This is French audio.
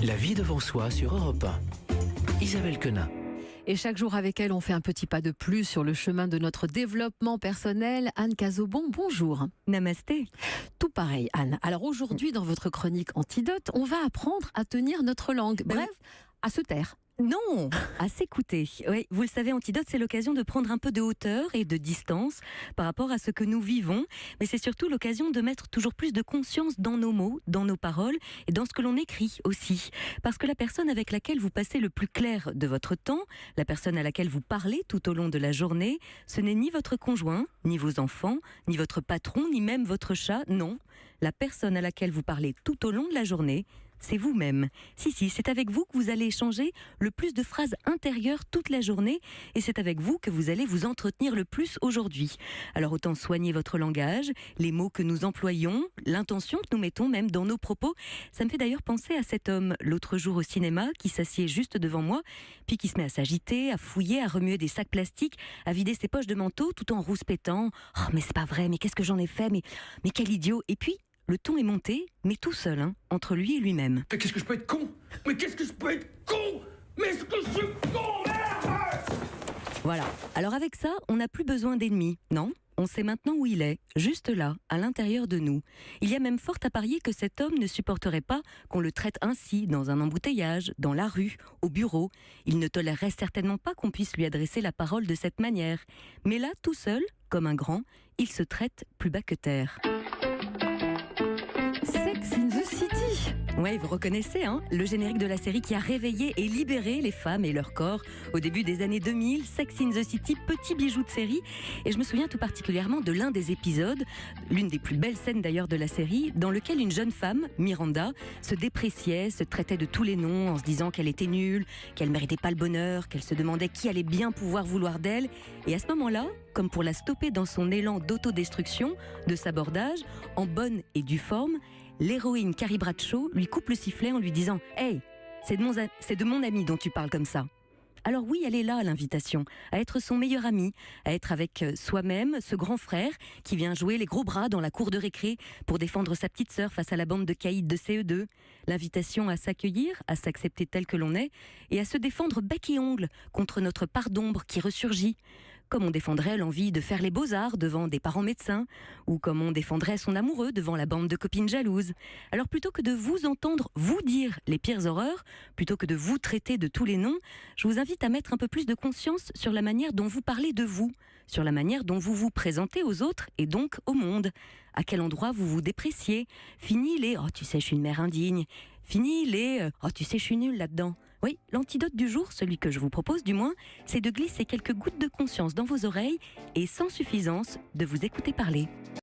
La vie devant soi sur Europe 1. Isabelle Quenin. Et chaque jour avec elle, on fait un petit pas de plus sur le chemin de notre développement personnel. Anne Cazobon, bonjour. Namasté. Tout pareil, Anne. Alors aujourd'hui, dans votre chronique Antidote, on va apprendre à tenir notre langue. Bref, à se taire. Non, à s'écouter. Oui, vous le savez, Antidote, c'est l'occasion de prendre un peu de hauteur et de distance par rapport à ce que nous vivons. Mais c'est surtout l'occasion de mettre toujours plus de conscience dans nos mots, dans nos paroles et dans ce que l'on écrit aussi. Parce que la personne avec laquelle vous passez le plus clair de votre temps, la personne à laquelle vous parlez tout au long de la journée, ce n'est ni votre conjoint, ni vos enfants, ni votre patron, ni même votre chat, non. La personne à laquelle vous parlez tout au long de la journée, c'est vous-même. Si, c'est avec vous que vous allez échanger le plus de phrases intérieures toute la journée et c'est avec vous que vous allez vous entretenir le plus aujourd'hui. Alors autant soigner votre langage, les mots que nous employons, l'intention que nous mettons même dans nos propos. Ça me fait d'ailleurs penser à cet homme l'autre jour au cinéma qui s'assied juste devant moi, puis qui se met à s'agiter, à fouiller, à remuer des sacs plastiques, à vider ses poches de manteau tout en rouspétant. « Oh mais c'est pas vrai, mais qu'est-ce que j'en ai fait, mais quel idiot !» Et puis le ton est monté, mais tout seul, entre lui et lui-même. Mais qu'est-ce que je peux être con ? Mais qu'est-ce que je peux être con ? Mais est-ce que je suis con ? Merde ! Voilà. Alors avec ça, on n'a plus besoin d'ennemis, non ? On sait maintenant où il est, juste là, à l'intérieur de nous. Il y a même fort à parier que cet homme ne supporterait pas qu'on le traite ainsi, dans un embouteillage, dans la rue, au bureau. Il ne tolérerait certainement pas qu'on puisse lui adresser la parole de cette manière. Mais là, tout seul, comme un grand, il se traite plus bas que terre. Sex in the City. Ouais, vous reconnaissez, le générique de la série qui a réveillé et libéré les femmes et leur corps au début des années 2000, Sex in the City, petit bijou de série. Et je me souviens tout particulièrement de l'un des épisodes, l'une des plus belles scènes d'ailleurs de la série, dans lequel une jeune femme, Miranda, se dépréciait, se traitait de tous les noms en se disant qu'elle était nulle, qu'elle méritait pas le bonheur, qu'elle se demandait qui allait bien pouvoir vouloir d'elle. Et à ce moment-là, comme pour la stopper dans son élan d'autodestruction, de sabordage, en bonne et due forme, l'héroïne Carrie Bradshaw lui coupe le sifflet en lui disant « Hey, c'est de mon ami dont tu parles comme ça ». Alors oui, elle est là, l'invitation, à être son meilleur ami, à être avec soi-même, ce grand frère qui vient jouer les gros bras dans la cour de récré pour défendre sa petite sœur face à la bande de caïds de CE2. L'invitation à s'accueillir, à s'accepter tel que l'on est et à se défendre bec et ongle contre notre part d'ombre qui ressurgit. Comme on défendrait l'envie de faire les beaux-arts devant des parents médecins, ou comme on défendrait son amoureux devant la bande de copines jalouses. Alors plutôt que de vous entendre vous dire les pires horreurs, plutôt que de vous traiter de tous les noms, je vous invite à mettre un peu plus de conscience sur la manière dont vous parlez de vous, sur la manière dont vous vous présentez aux autres et donc au monde. À quel endroit vous vous dépréciez. Fini les « Oh, tu sais, je suis une mère indigne ». Fini les « Oh, tu sais, je suis nulle là-dedans ». Oui, l'antidote du jour, celui que je vous propose du moins, c'est de glisser quelques gouttes de conscience dans vos oreilles et sans suffisance de vous écouter parler.